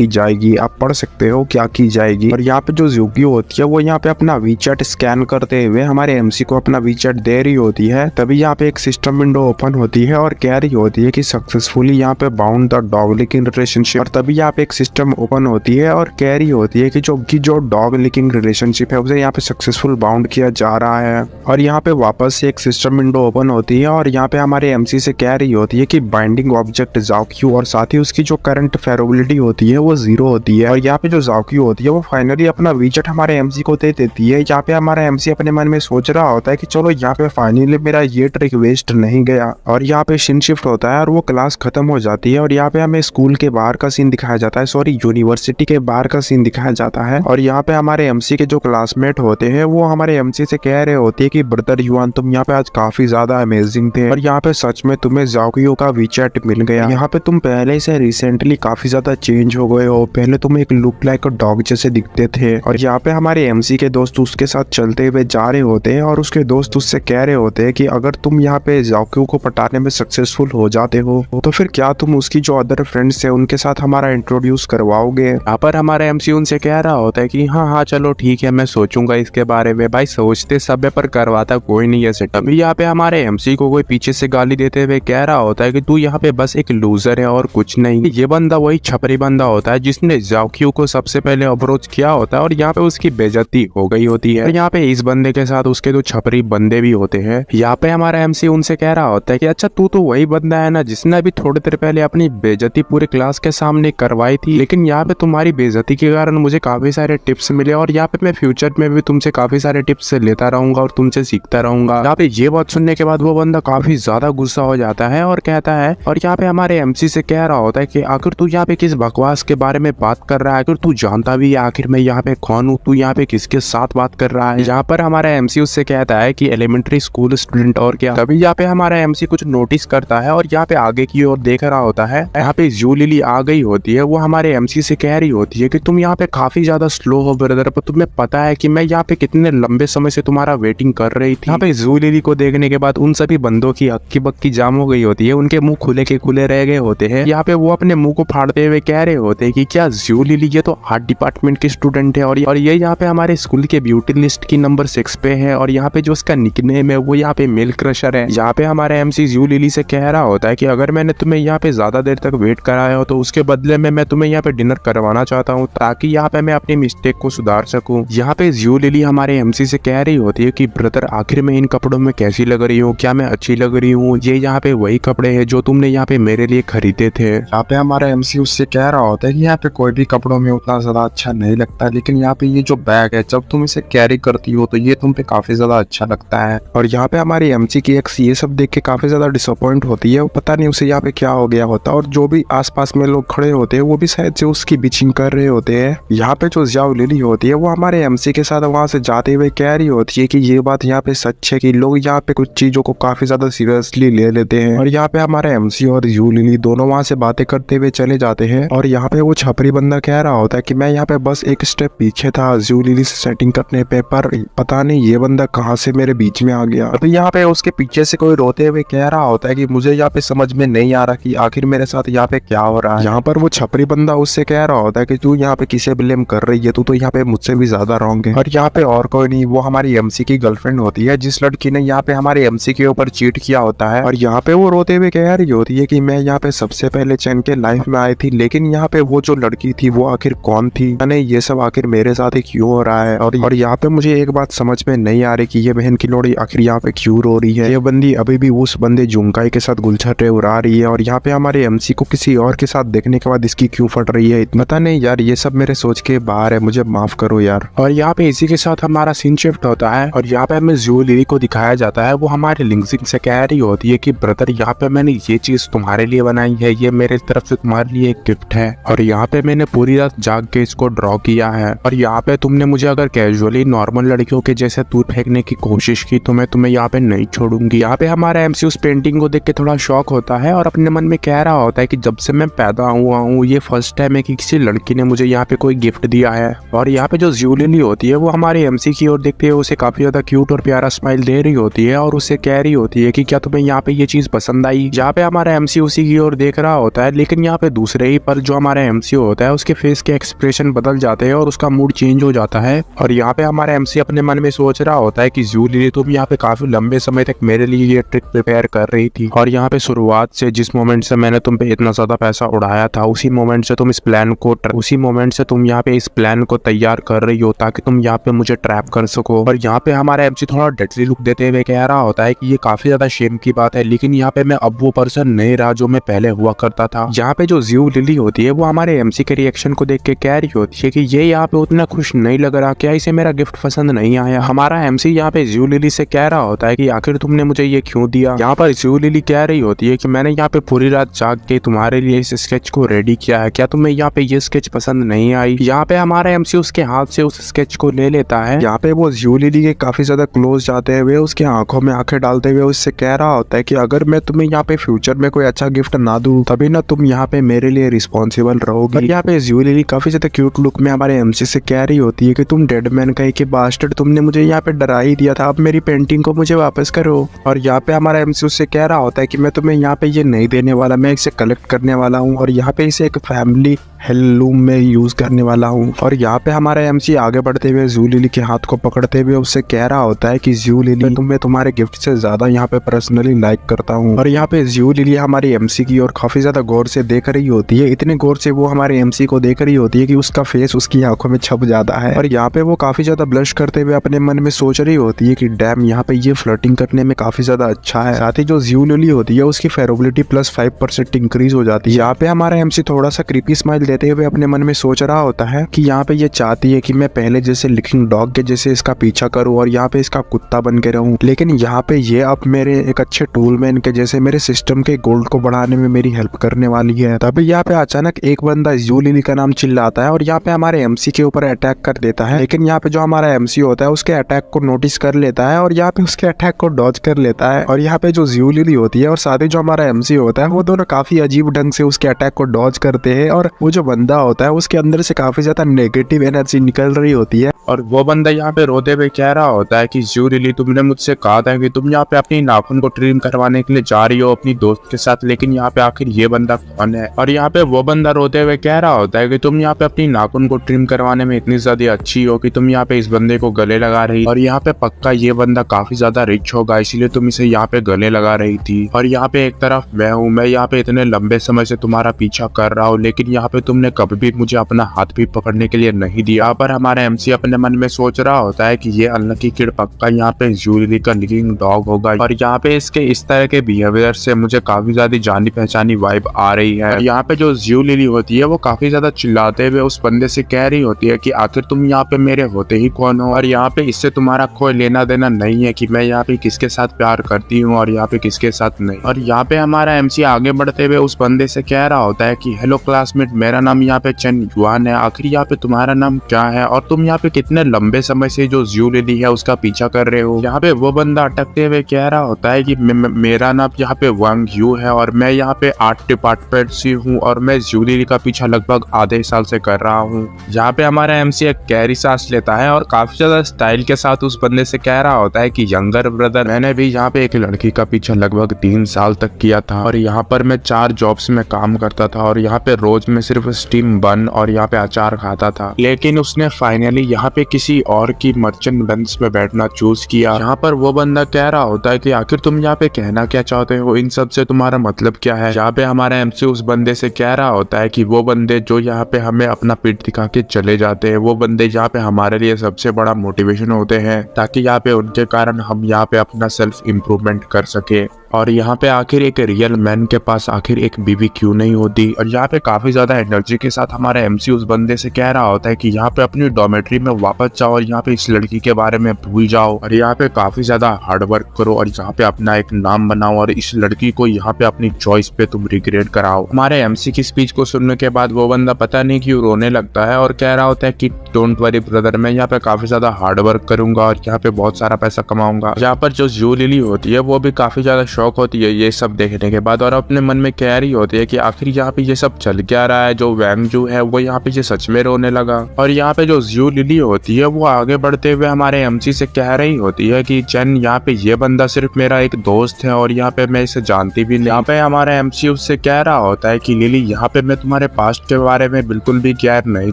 की जाएगी, आप पढ़ सकते हो क्या की जाएगी। और यहाँ पे जो ज़ुगियो होती है वो यहाँ पे अपना वीचैट स्कैन करते हुए हमारे एमसी को अपना वीचैट दे रही होती है। तभी यहाँ पे एक सिस्टम विंडो ओपन होती है और कह रही होती है कि सक्सेसफुली यहाँ पे bound the dog licking relationship. और तभी यहाँ पे एक सिस्टम ओपन होती है और कह रही होती है कि जो डॉग लिकिंग रिलेशनशिप है उसे यहाँ पे सक्सेसफुल बाउंड किया जा रहा है। और यहाँ पे वापस से एक सिस्टम विंडो ओपन होती है और यहाँ पे हमारे एमसी से कह रही होती है कि बाइंडिंग ऑब्जेक्ट ज़ाओक्यू और साथ ही उसकी जो करंट फेरोबिलिटी होती है वो 0 होती है। और यहाँ पे जो ज़ाओक्यू होती है वो फाइनली अपना वीचैट हमारे एमसी को दे देती है। यहाँ पे हमारा एमसी अपने मन में सोच रहा होता है कि चलो यहाँ पे फाइनली मेरा ये ट्रिक वेस्ट नहीं गया। और यहाँ पे सीन शिफ्ट होता है और वो क्लास खत्म हो जाती है और यहाँ पे हमें स्कूल के बाहर का सीन दिखाया जाता है, सॉरी यूनिवर्सिटी के बाहर का सीन दिखाया जाता है। और यहाँ पे हमारे एमसी के जो क्लासमेट होते हैं वो हमारे एमसी से कह रहे होते हैं कि ब्रदर युआन तुम यहाँ पे आज काफी ज्यादा अमेजिंग थे और यहाँ पे सच में तुम्हें ज़ाओक्यू का वीचैट मिल गया। यहाँ पे तुम पहले से रिसेंटली काफी ज्यादा चेंज हो गए हो, पहले तुम एक लुक लाइक डॉग जैसे दिखते थे। और यहाँ पे हमारे एमसी के दोस्त उसके साथ चलते हुए जा रहे होते हैं और उसके दोस्त उससे कह रहे होते हैं कि अगर तुम यहाँ पे ज़ाओक्यू को पटाने में सक्सेसफुल हो जाते हो तो फिर क्या तुम उसकी जो अदर फ्रेंड्स है उनके साथ हमारा इंट्रोड्यूस करवाओगे। यहाँ पर हमारा एमसी उनसे कह रहा होता है कि हाँ चलो ठीक है, मैं सोचूंगा इसके बारे में। भाई सोचते सब है पर करवाता कोई नहीं है सेटअप। यहाँ पे हमारे एमसी को कोई पीछे से गाली देते हुए कह रहा होता है कि तू यहाँ पे बस एक लूजर है और कुछ नहीं। ये बंदा वही छपरी बंदा होता है जिसने ज़ाओक्यू को सबसे पहले अप्रोच किया होता है और यहाँ पे उसकी बेइज्जती हो गई होती है। यहाँ पे इस बंदे के साथ उसके दो छपरी बंदे भी होते हैं। यहाँ पे हमारा एमसी उनसे कह रहा होता है कि अच्छा तू तो वही बंदा है ना जिसने अभी थोड़ी देर पहले अपनी बेइज्जती पूरे क्लास के सामने करवाई थी, लेकिन यहाँ पे तुम्हारी बेइज्जती के कारण मुझे काफी सारे टिप्स मिले और यहाँ पे मैं फ्यूचर में भी तुमसे काफी सारे टिप्स लेता रहूंगा और तुमसे सीखता रहूंगा। यहाँ पे ये बात सुनने के बाद वो बंदा काफी ज्यादा गुस्सा हो जाता है और कहता है, और यहाँ पे हमारे एमसी से कह रहा होता है कि आखिर तू यहाँ पे किस बकवास के बारे में बात कर रहा है, अगर तू जानता भी है आखिर मैं यहाँ पे कौन हूँ, तू यहाँ पे किसके साथ बात कर रहा है। यहाँ पर हमारा एमसी उससे कहता है कि एलिमेंट्री स्कूल स्टूडेंट और क्या। तभी यहाँ पे हमारा एमसी कुछ नोटिस करता है और यहाँ पे आगे की ओर देख रहा होता है। यहाँ पे जू लिली आ गई होती है, वो हमारे एमसी से कह रही होती है कि तुम यहाँ पे काफी ज्यादा स्लो हो ब्रदर, पर तुम्हें पता है कि मैं यहाँ पे कितने लंबे समय से तुम्हारा वेटिंग कर रही थी। यहाँ पे जू लिली को देखने के बाद उन सभी बंदों की अक्की बक्की जाम हो गई होती है, उनके मुंह खुले के खुले रह गए होते हैं। यहाँ पे वो अपने मुंह को फाड़ते हुए कह रहे होते हैं कि क्या जू लिली ये तो आर्ट डिपार्टमेंट की स्टूडेंट है और ये यहाँ पे हमारे स्कूल के ब्यूटी लिस्ट की नंबर 6 पे है और यहाँ पे जो उसका निकनेम है वो यहाँ पे मिल्क क्रशर है। यहाँ पे हमारा एमसी जू लिली से कह रहा होता है कि अगर मैंने तुम्हें यहाँ पे ज्यादा देर तक वेट कराया हो तो उसके बदले में मैं तुम्हें यहाँ पे डिनर करवाना चाहता हूँ ताकि यहाँ पे मैं अपनी मिस्टेक को सुधार सकूं। यहाँ पे जू लिली हमारे एमसी से कह रही होती है कि ब्रदर आखिर में इन कपड़ों में कैसी लग रही हूँ, क्या मैं अच्छी लग रही हूँ, ये यहाँ पे वही कपड़े हैं जो तुमने यहाँ पे मेरे लिए खरीदे थे। यहाँ पे हमारा एमसी उससे कह रहा होता है कि यहाँ पे कोई भी कपड़ों में उतना ज्यादा अच्छा नहीं लगता, लेकिन यहाँ पे ये जो बैग है जब तुम इसे कैरी करती हो तो ये तुम पे काफी ज्यादा अच्छा लगता है। और यहाँ पे हमारी एमसी की एक्स ये सब देख के काफी ज्यादा डिसअपॉइंट होती है, वो पता नहीं उसे यहाँ पे क्या हो गया होता और जो भी आसपास में लोग खड़े होते हैं वो भी शायद से उसकी बिचिंग कर रहे होते हैं। यहाँ पे जो ज़ाओ लिली होती है वो हमारे एमसी के साथ वहाँ से जाते हुए कह रही होती है कि ये बात यहाँ पे सच है कि लोग यहाँ पे कुछ चीजों को काफी ज्यादा सीरियसली ले लेते हैं। और यहाँ पे हमारे एमसी और ज़ाओ लिली दोनों वहाँ से बातें करते हुए चले जाते हैं और यहाँ पे वो छपरी बंदा कह रहा होता है कि मैं यहाँ पे बस एक स्टेप पीछे था ज़ाओ लिली से सेटिंग करने पे, पर पता नहीं ये बंदा कहाँ से मेरे बीच में आ गया। तो यहाँ पे उसके पीछे से कोई रोते हुए कह रहा होता है कि मुझे यहाँ पे समझ में नहीं आ रहा कि आखिर मेरे साथ यहाँ पे क्या हो रहा है। यहाँ पर वो छपरी बंदा उससे कह रहा होता है कि तू यहाँ पे किसे ब्लेम कर रही है, तू तो यहाँ पे मुझसे भी ज्यादा रॉन्ग है। और यहाँ पे और कोई नहीं, वो हमारी एमसी की गर्लफ्रेंड होती है जिस लड़की ने यहाँ पे हमारे एमसी के ऊपर चीट किया होता है। और यहाँ पे वो रोते हुए कह रही होती है कि मैं यहाँ पे सबसे पहले चैन के लाइफ में आई थी, लेकिन यहाँ पे वो जो लड़की थी वो आखिर कौन थी, नहीं ये सब आखिर मेरे साथ ही क्यों हो रहा है। और यहाँ पे मुझे एक बात समझ में नहीं आ रही कि ये बहन की लोड़ी आखिर यहाँ पे क्यों रो रही है। ये बंदी अभी भी उस बंदे जुंकाई के साथ गुलछटे उड़ा रही है और यहाँ पे हमारे एमसी को किसी और के साथ देखने के बाद इसकी क्यों फट रही है, पता नहीं यार, ये सब मेरे सोच के बाहर है, मुझे माफ करो यार। और यहाँ पे इसी के साथ हमारा सीन शिफ्ट होता है और यहाँ पे हमें ज़ाओ लिली को दिखाया जाता है, वो हमारे लिंगजिंग से कह रही होती है कि ब्रदर यहाँ पे मैंने ये चीज तुम्हारे लिए बनाई है, ये मेरे तरफ से तुम्हारे लिए एक गिफ्ट है और यहाँ पे मैंने पूरी रात जाग के इसको ड्रॉ किया है और यहाँ पे तुमने मुझे अगर कैजुअली नॉर्मल लड़कियों के जैसे दूर फेंकने की कोशिश की तो मैं तुम्हें यहाँ पे नहीं छोड़ूंगी। यहाँ पे हमारा एमसी उस पेंटिंग को देख के थोड़ा शॉक होता है और अपने मन में कह रहा होता है कि जब से मैं पैदा हुआ हूँ ये फर्स्ट टाइम है कि किसी लड़की ने मुझे यहाँ पे कोई गिफ्ट दिया है। और यहाँ पे जो ज़ाओ लिली होती है वो हमारे एमसी की ओर देखते हुए उसे काफी ज्यादा क्यूट और प्यारा स्माइल दे रही होती है और उससे कह रही होती है कि क्या तुम्हें यहाँ पे ये चीज पसंद आई। यहाँ पे हमारा एमसी उसी की ओर देख रहा होता है, लेकिन यहाँ पे दूसरे ही पर जो हमारा एमसी होता है उसके फेस के एक्सप्रेशन बदल जाते हैं और उसका मूड चेंज हो जाता है। और यहाँ पे हमारा एमसी अपने मन में सोच रहा होता है कि ज़ू लिली तुम यहाँ पे काफी लंबे समय तक मेरे लिए ये ट्रिक प्रिपेयर कर रही थी, और यहाँ पे शुरुआत से जिस मोमेंट से मैंने तुम पे इतना ज्यादा पैसा उड़ाया था उसी मोमेंट से तुम यहाँ पे इस प्लान को तैयार कर रही हो ताकि तुम यहाँ पे मुझे ट्रैप कर सको। और यहाँ पे हमारा एमसी थोड़ा डेडली लुक देते हुए कह रहा होता है कि ये काफी ज्यादा शेम की बात है, लेकिन यहाँ पे मैं अब वो पर्सन नहीं रहा जो मैं पहले हुआ करता था। यहाँ पे जो ज़ू लिली होती है वो हमारे एमसी के रिएक्शन को देख के कह रही होती है कि ये यहाँ पे उतना खुश नहीं लग रहा, क्या इसे मेरा गिफ्ट पसंद नहीं आया। हमारा एमसी यहाँ पे ज़ू लिली से कह रहा होता है कि आखिर तुमने मुझे ये क्यों दिया। यहाँ पर ज़ू लिली कह रही होती है कि मैंने यहाँ पे पूरी रात जाग के तुम्हारे लिए इस स्केच को रेडी किया है, क्या तुम्हें यहाँ पे ये स्केच पसंद नहीं आई। यहाँ पे हमारा एमसी उसके हाथ से उस स्केच को ले लेता है। यहाँ पे वो ज़ू लिली के काफी ज्यादा क्लोज जाते हुए उसके आंखों में आंखें डालते हुए उससे कह रहा होता है कि अगर मैं तुम्हें यहाँ पे फ्यूचर में कोई अच्छा गिफ्ट ना दूं तभी ना तुम यहाँ पे मेरे लिए रिस्पॉन्सिबल रहोगी। यहाँ पे ज़ू लिली काफी ज्यादा क्यूट लुक में हमारे एमसी से कह रही होती है कि तुम डेड मैन कहीं के बास्टर्ड, तुमने मुझे यहाँ पे डरा ही दिया था, अब मेरी पेंटिंग को मुझे वापस करो। और यहाँ पे हमारा एमसी उससे कह रहा होता है कि मैं तुम्हें यहाँ पे ये नहीं देने वाला, मैं इसे कलेक्ट करने वाला हूँ और यहाँ पे इसे एक फैमिली हेirloom में यूज करने वाला हूँ। और यहाँ पे हमारा एमसी आगे बढ़ते हुए ज़ू लिली के हाथ को पकड़ते हुए उससे कह रहा होता है कि ज़ू लिली मैं तुम्हारे गिफ्ट से ज्यादा यहाँ पे पर्सनली लाइक करता हूँ। और यहाँ पे ज़ू लिली हमारी एमसी की और काफी ज्यादा गौर से देख रही होती है, इतने गौर से वो हमारे एमसी को देख रही होती है कि उसका फेस उसकी आंखों में छप जाता है। और यहाँ पे वो काफी ज्यादा ब्लश करते हुए अपने मन में सोच रही होती है कि डैम यहाँ पे ये फ्लर्टिंग करने में काफी ज्यादा अच्छा है। साथ ही जो ज़ू लिली होती है उसकी फेरोबिलिटी +5% इंक्रीज हो जाती है। यहाँ पे हमारा एमसी थोड़ा सा क्रीपी स्माइल देते हुए अपने मन में सोच रहा होता है कि यहाँ पे ये चाहती है कि मैं पहले जैसे लिकिंग डॉग के जैसे इसका पीछा करूं और यहाँ पे इसका कुत्ता बन के रहूं, लेकिन यहाँ पे ये अब मेरे एक अच्छे टूलमैन के जैसे मेरे सिस्टम के गोल्ड को बढ़ाने में मेरी हेल्प करने वाली है। तभी यहाँ पे अचानक एक बंदा ज़ू लिली का नाम चिल्लाता है और यहाँ पे हमारे एमसी के ऊपर अटैक कर देता है, लेकिन यहाँ पे जो हमारा एमसी होता है उसके अटैक को नोटिस कर लेता है और यहाँ पे उसके अटैक को डॉज कर लेता है। और यहाँ पे जो ज़ू लिली होती है और साथ ही जो हमारा एमसी होता है वो दोनों काफी अजीब ढंग से उसके अटैक को डॉज करते हैं। और वो जो बंदा होता है उसके अंदर से काफी ज्यादा नेगेटिव एनर्जी निकल रही होती है और वो बंदा यहाँ पे रोते हुए कह रहा होता है कि ज़ू लिली तुमने मुझसे कहा था कि तुम यहाँ पे अपनी नाखून को ट्रिम करवाने के लिए जा रही हो अपनी दोस्त के साथ, लेकिन यहाँ पे आखिर ये बंदा कौन है। और यहाँ पे वो बंदा रोते हुए कह रहा होता है कि तुम यहाँ पे अपनी नाखून को ट्रिम करवाने में इतनी ज्यादा अच्छी हो कि तुम यहाँ पे इस बंदे को गले लगा रही, और यहाँ पे पक्का ये बंदा काफी ज्यादा रिच होगा इसीलिए तुम इसे यहाँ पे गले लगा रही थी। और यहाँ पे एक तरफ मैं हूँ, मैं यहाँ पे इतने लंबे समय से तुम्हारा पीछा कर रहा हूँ, लेकिन यहाँ पे तुमने कभी भी मुझे अपना हाथ भी पकड़ने के लिए नहीं दिया। पर हमारा एमसी अपने मन में सोच रहा होता है कि ये अनलकी किड पक्का यहाँ पे ज़ू लिली का लिविंग डॉग होगा, और यहाँ पे इसके इस तरह के बिहेवियर से मुझे काफी ज्यादा जानी पहचानी वाइब आ रही है। और यहाँ पे जो ज़ू लिली होती है वो काफी ज्यादा चिल्लाते हुए उस बंदे से कह रही होती है कि आखिर तुम यहाँ पे मेरे होते ही कौन हो, और यहाँ पे इससे तुम्हारा कोई लेना देना नहीं है कि मैं यहाँ पे किसके साथ प्यार करती हूँ और यहाँ पे किसके साथ नहीं। और यहाँ पे हमारा एमसी आगे बढ़ते हुए उस बंदे से कह रहा होता है कि हेलो क्लासमेट, मेरा नाम यहाँ पे चेन युआन है, आखिर यहाँ पे तुम्हारा नाम क्या है और तुम यहाँ पे कितने लंबे समय से जो ज़ू लिली है उसका पीछा कर रहे हो। यहाँ पे वो बंदा अटकते हुए कह रहा होता है कि मेरा नाम यहाँ पे वांग यू है और मैं यहाँ पे आर्ट डिपार्टमेंट से हूँ और मैं ज़ू लिली का पीछा लगभग आधे साल से कर रहा हूँ। यहाँ पे हमारा एमसी एक गहरी सांस लेता है और काफी ज्यादा स्टाइल के साथ उस बंदे से कह रहा होता है कि यंगर ब्रदर, मैंने भी यहाँ पे एक लड़की का पीछा लगभग 3 साल तक किया था और यहाँ पर मैं 4 जॉब्स में काम करता था और यहाँ पे रोज में सिर्फ स्टीम बन और यहाँ पे अचार खाता था, लेकिन उसने फाइनली यहाँ पे किसी और की मर्चेंट बेंच में बैठना चूज किया। यहाँ पर वो बंदा कह रहा होता है कि आखिर तुम यहाँ पे कहना क्या चाहते हो, इन सब से तुम्हारा मतलब क्या है। यहाँ पे हमारा एमसी उस बंदे से कह रहा होता है कि वो बंदे जो यहाँ पे हमें अपना पीठ दिखा के चले जाते हैं, वो बंदे यहाँ पे हमारे लिए सबसे बड़ा मोटिवेशन होते हैं ताकि यहाँ पे उनके कारण हम यहाँ पे अपना सेल्फ इम्प्रूवमेंट कर सके। और यहाँ पे आखिर एक रियल मैन के पास आखिर एक बीवी क्यों नहीं होती। और यहाँ पे काफी ज्यादा एनर्जी के साथ हमारा एमसी उस बंदे से कह रहा होता है कि यहाँ पे अपनी डॉर्मेट्री में वापस जाओ और यहाँ पे इस लड़की के बारे में भूल जाओ और यहाँ पे काफी ज्यादा हार्ड वर्क करो और यहाँ पे अपना एक नाम बनाओ और इस लड़की को यहाँ पे अपनी चॉइस पे तुम रिग्रेट कराओ। हमारे एमसी की स्पीच को सुनने के बाद वो बंदा पता नहीं क्यों रोने लगता है और कह रहा होता है कि डोंट वरी ब्रदर, मैं यहाँ पे काफी ज्यादा हार्ड वर्क करूंगा और यहाँ पे बहुत सारा पैसा कमाऊंगा। यहाँ पर जो ज़ू लिली होती है वो भी काफी ज्यादा शौक होती है ये सब देखने के बाद, और अपने मन में कह रही होती है कि आखिर यहाँ पे ये सब चल क्या रहा है। जो वैंग जू है वो यहाँ पे ये सच में रोने लगा, और यहाँ पे जो ज़्यू लिली होती है वो आगे बढ़ते हुए हमारे एमसी से कह रही होती है कि चैन, यहाँ पे ये बंदा सिर्फ मेरा एक दोस्त है और यहाँ पे मैं इसे जानती भी नहीं। यहाँ पे हमारा एमसी उससे कह रहा होता है कि लिली, यहाँ पे मैं तुम्हारे पास्ट के बारे में बिल्कुल भी केयर नहीं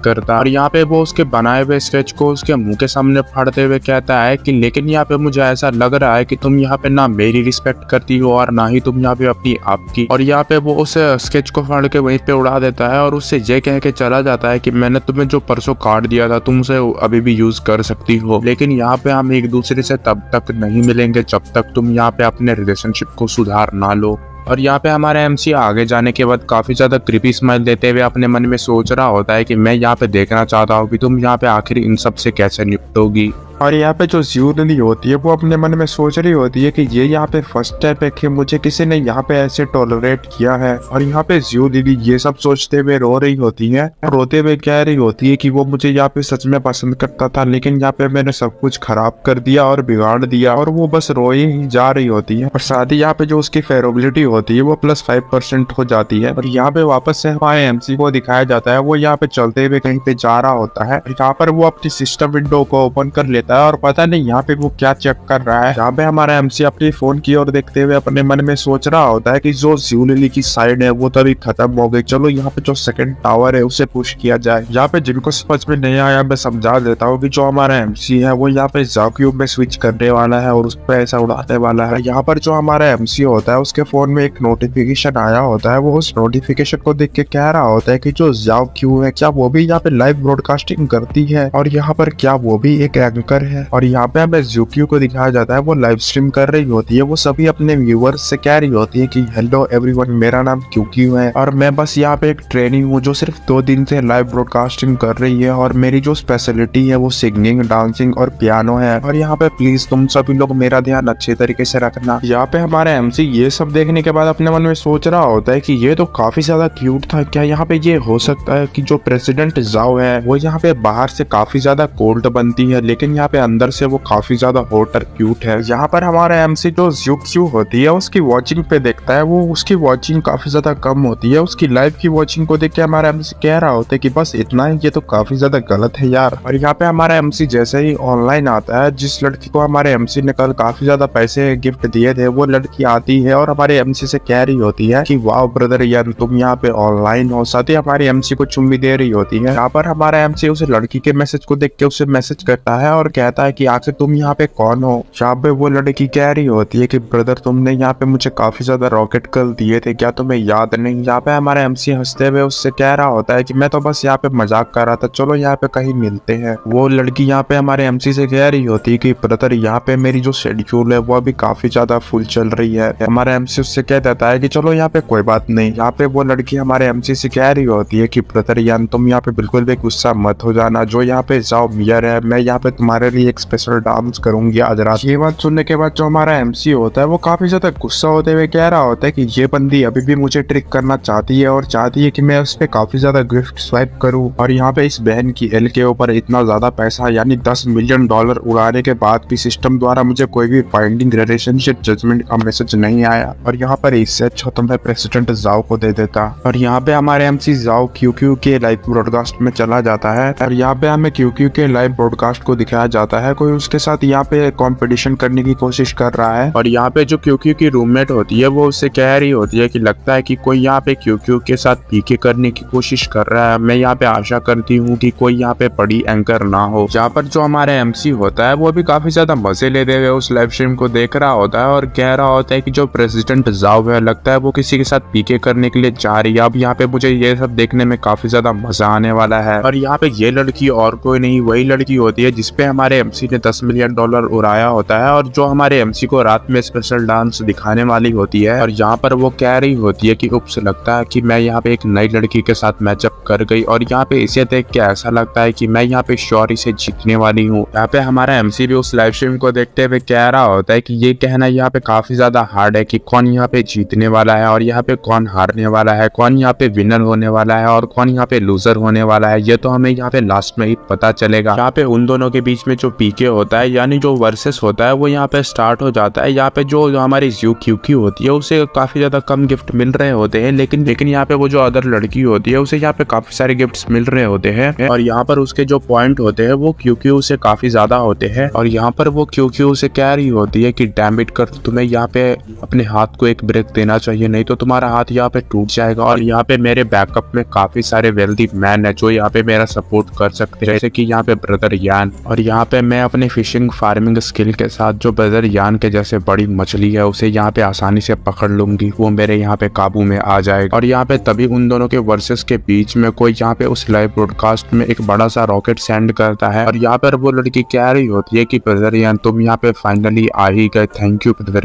करता, और यहाँ पे वो उसके बनाए हुए स्केच को उसके मुंह के सामने फाड़ते हुए कहता है कि लेकिन यहाँ पे मुझे ऐसा लग रहा है कि तुम यहाँ पे ना मेरी रिस्पेक्ट करती हो और ना ही तुम यहाँ पे अपनी आपकी। और यहाँ पे वो उस स्केच को फाड़ के वहीं पे उड़ा देता है और उससे ये कह के चला जाता है कि मैंने तुम्हें जो परसों कार्ड दिया था तुम उसे अभी भी यूज कर सकती हो, लेकिन यहाँ पे हम एक दूसरे से तब तक नहीं मिलेंगे जब तक तुम यहाँ पे अपने रिलेशनशिप को सुधार ना लो। और यहाँ पे हमारा एमसी आगे जाने के बाद काफी ज्यादा क्रीपी स्माइल देते हुए अपने मन में सोच रहा होता है कि मैं यहाँ पे देखना चाहता हूँ कि तुम यहाँ पे आखिर इन सब से कैसे निपटोगी। और यहाँ पे जो ज़्यू लिली होती है वो अपने मन में सोच रही होती है कि ये यहाँ पे फर्स्ट टाइम है कि मुझे किसी ने यहाँ पे ऐसे टॉलरेट किया है। और यहाँ पे ज़्यू लिली ये सब सोचते हुए रो रही होती है, और रोते हुए कह रही होती है कि वो मुझे यहाँ पे सच में पसंद करता था, लेकिन यहाँ पे मैंने सब कुछ खराब कर दिया और बिगाड़ दिया। और वो बस रोई ही जा रही होती है, और साथ ही यहाँ पे जो उसकी फेवरेबिलिटी होती है वो +5% हो जाती है। और यहाँ पे वापस से हमारे एमसी को दिखाया जाता है, वो यहाँ पे चलते हुए कहीं पे जा रहा होता है। यहाँ पर वो अपनी सिस्टम विंडो को ओपन कर लेता है, और पता नहीं यहाँ पे वो क्या चेक कर रहा है। यहाँ पे हमारा एमसी अपने फोन की ओर देखते हुए अपने मन में सोच रहा होता है कि जो ज़्यू लिली की साइड है वो तो अभी खत्म हो गई, चलो यहाँ पे जो सेकंड टावर है उसे पुश किया जाए। यहाँ पे जिनको समझ में नहीं आया मैं समझा देता हूँ कि जो हमारा एमसी है वो यहाँ पे ज़ाओ क्यूब में स्विच करने वाला है और उस पर ऐसा उड़ाने वाला है। यहाँ पर जो हमारा एमसी होता है उसके फोन में एक नोटिफिकेशन आया होता है, वो उस नोटिफिकेशन को देख के कह रहा होता है कि जो ज़ाओ क्यूब है क्या वो भी यहाँ पे लाइव ब्रॉडकास्टिंग करती है, और यहाँ पर क्या वो भी एक एंकर है। और यहाँ पे हमें ज़्यूक्यू को दिखाया जाता है, वो लाइव स्ट्रीम कर रही होती है। वो सभी अपने व्यूअर्स से कह रही होती है कि हेलो एवरीवन, मेरा नाम क्यूक्यू है और मैं बस यहाँ पे एक ट्रेनी हूँ जो सिर्फ 2 दिन से लाइव ब्रॉडकास्टिंग कर रही है, और मेरी जो स्पेशलिटी है वो सिंगिंग, डांसिंग और पियानो है, और यहाँ पे प्लीज तुम सभी लोग मेरा ध्यान अच्छे तरीके से रखना। यहाँ पे हमारा एमसी ये सब देखने के बाद अपने मन में सोच रहा होता है कि ये तो काफी ज्यादा क्यूट था, क्या यहाँ पे ये हो सकता है कि जो प्रेसिडेंट ज़ाओ है वो यहाँ पे बाहर से काफी ज्यादा कोल्ड बनती है लेकिन यहाँ पे अंदर से वो काफी ज्यादा हॉट और क्यूट है। यहाँ पर हमारा एमसी जो ज़्यूक्यू होती है उसकी वॉचिंग पे देखता है, वो उसकी वॉचिंग काफी ज्यादा कम होती है। उसकी लाइव की वॉचिंग को देख के हमारा एमसी कह रहा होता है कि बस इतना ही, ये तो काफी ज्यादा गलत है यार। और यहाँ पे हमारा एमसी जैसे ही ऑनलाइन आता है, जिस लड़की को हमारे एमसी ने कल काफी ज्यादा पैसे गिफ्ट दिए थे वो लड़की आती है और हमारे एमसी से कह रही होती है कि वाह ब्रदर यार तुम यहाँ पे ऑनलाइन हो, साथ ही हमारे एमसी को चुम्मी दे रही होती है। यहाँ पर हमारा एमसी उस लड़की के मैसेज को देख के उसे मैसेज करता है और कहता है कि आखिर तुम यहाँ पे कौन हो। यहाँ पे वो लड़की कह रही होती है कि ब्रदर तुमने यहाँ पे मुझे काफी ज्यादा रॉकेट कल दिए थे, क्या तुम्हें याद नहीं। यहाँ पे हमारा एमसी हंसते हुए उससे कह रहा होता है कि मैं तो बस यहाँ पे मजाक कर रहा था, चलो यहाँ पे कहीं मिलते हैं। वो लड़की यहाँ पे हमारे एमसी से कह रही होती है कि ब्रदर यहाँ पे मेरी जो शेड्यूल है वो अभी काफी ज्यादा फुल चल रही है। हमारा एमसी उससे कह देता है कि चलो यहाँ पे कोई बात नहीं। यहाँ पे वो लड़की हमारे एमसी से कह रही होती है कि ब्रदर यार तुम यहाँ पे बिल्कुल भी गुस्सा मत हो जाना, जो यहाँ पे ज़ाओ मियर है मैं यहाँ पे तुम्हारे लिए एक स्पेशल डांस करूंगी आज रात। ये बात सुनने के बाद जो हमारा एमसी होता है वो काफी ज्यादा गुस्सा होते हुए कह रहा होता है कि ये बंदी अभी भी मुझे ट्रिक करना चाहती है और चाहती है कि मैं उस पे काफी ज्यादा गिफ्ट स्वाइप करूं। और यहाँ पे इस बहन की एल के ऊपर इतना ज्यादा पैसा यानी $10 मिलियन उड़ाने के बाद भी सिस्टम द्वारा मुझे कोई भी फाइंडिंग रिलेशनशिप जजमेंट का मैसेज नहीं आया, और यहाँ पर इससे अच्छा तो मैं प्रेसिडेंट ज़ाओ को दे देता। और यहाँ पे हमारे एमसी ज़ाओ क्यूक्यू के लाइव ब्रॉडकास्ट में चला जाता है, और यहाँ पे हमें क्यूक्यू के लाइव ब्रॉडकास्ट को दिखाया जाता है। कोई उसके साथ यहाँ पे कंपटीशन करने की कोशिश कर रहा है, और यहाँ पे जो क्यूक्यू की रूममेट होती है वो उससे कह रही होती है कि लगता है कि कोई यहाँ पे क्यूक्यू के साथ पीके करने की कोशिश कर रहा है। मैं यहाँ पे आशा करती हूँ कि कोई यहाँ पे बड़ी एंकर ना हो। यहाँ पर जो हमारा एमसी होता है वो भी काफी ज्यादा मजे लेते हुए उस लाइव स्ट्रीम को देख रहा होता है और कह रहा होता है कि जो प्रेसिडेंट ज़ाओ है लगता है वो किसी के साथ पीके करने के लिए जा रही है। अब यहाँ पे मुझे ये सब देखने में काफी ज्यादा मजा आने वाला है। और यहाँ पे ये लड़की और कोई नहीं वही लड़की होती है जिसपे हमारे एमसी ने $10 मिलियन उड़ाया होता है, और जो हमारे एमसी को रात में स्पेशल डांस दिखाने वाली होती है। और यहाँ पर वो कह रही होती है कि उप्स लगता है कि मैं यहाँ पे एक नई लड़की के साथ मैचअप कर गई, और यहाँ पे इसे देख के ऐसा लगता है कि मैं यहाँ पे श्योर इसे जीतने वाली हूँ। यहाँ पे हमारा एमसी भी उस लाइव स्ट्रीम को देखते हुए कह रहा होता है कि ये कहना यहाँ पे काफी ज्यादा हार्ड है कि कौन यहाँ पे जीतने वाला है और यहाँ पे कौन हारने वाला है, कौन यहाँ पे विनर होने वाला है और कौन यहाँ पे लूजर होने वाला है। ये तो हमें यहाँ पे लास्ट में ही पता चलेगा। यहाँ पे उन दोनों के बीच बीच में जो पीके होता है यानी जो वर्सेस होता है वो यहाँ पे स्टार्ट हो जाता है। यहाँ पे जो हमारी क्यूकी होती है उसे काफी ज्यादा कम गिफ्ट मिल रहे होते हैं, लेकिन यहाँ पे वो जो अदर लड़की होती है उसे यहाँ पे काफी सारे गिफ्ट्स मिल रहे होते हैं और यहाँ पर उसके जो पॉइंट होते हैं वो क्यूक्यू से काफी ज्यादा होते हैं। और यहाँ पर वो क्यूक्यू से कह रही होती है कि डैम इट कर, तुम्हें यहाँ पे अपने हाथ को एक ब्रेक देना चाहिए, नहीं तो तुम्हारा हाथ यहाँ पे टूट जाएगा। और यहाँ पे मेरे बैकअप में काफी सारे वेल्दी मैन है जो यहाँ पे मेरा सपोर्ट कर सकते हैं, जैसे कि यहाँ पे ब्रदर यान। और यहाँ पे मैं अपने फिशिंग फार्मिंग स्किल के साथ जो ब्रदर यान के जैसे बड़ी मछली है उसे यहाँ पे आसानी से पकड़ लूंगी, वो मेरे यहाँ पे काबू में आ जाएगा। और यहाँ पे तभी उन दोनों के वर्सेस के बीच में कोई यहाँ पे उस लाइव ब्रॉडकास्ट में एक बड़ा सा रॉकेट सेंड करता है और यहाँ पर वो लड़की कह रही होती है कि ब्रदर यान तुम यहाँ पे फाइनली आ ही गए, थैंक यू ब्रदर।